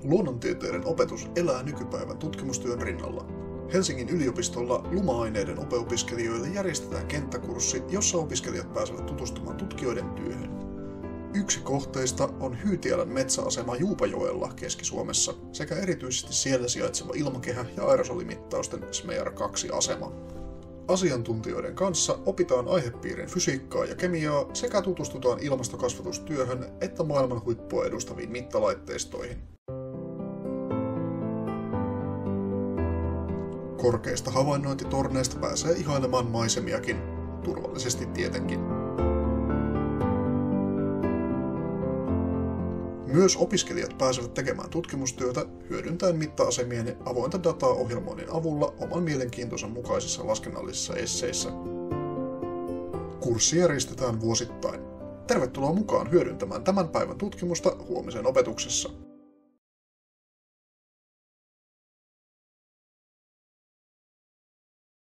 Luonnontieteiden opetus elää nykypäivän tutkimustyön rinnalla. Helsingin yliopistolla luma-aineiden opeopiskelijoille järjestetään kenttäkurssi, jossa opiskelijat pääsevät tutustumaan tutkijoiden työhön. Yksi kohteista on Hyytiälän metsäasema Juupajoella Keski-Suomessa sekä erityisesti siellä sijaitseva ilmakehä- ja aerosolimittausten SMEAR-2-asema. Asiantuntijoiden kanssa opitaan aihepiirin fysiikkaa ja kemiaa sekä tutustutaan ilmastokasvatustyöhön että maailman huippua edustaviin mittalaitteistoihin. Korkeista havainnointitorneista pääsee ihailemaan maisemiakin, turvallisesti tietenkin. Myös opiskelijat pääsevät tekemään tutkimustyötä hyödyntäen mitta-asemien ja avointa dataa ohjelmoinnin avulla oman mielenkiintonsa mukaisissa laskennallisissa esseissä. Kurssi järjestetään vuosittain. Tervetuloa mukaan hyödyntämään tämän päivän tutkimusta huomisen opetuksessa.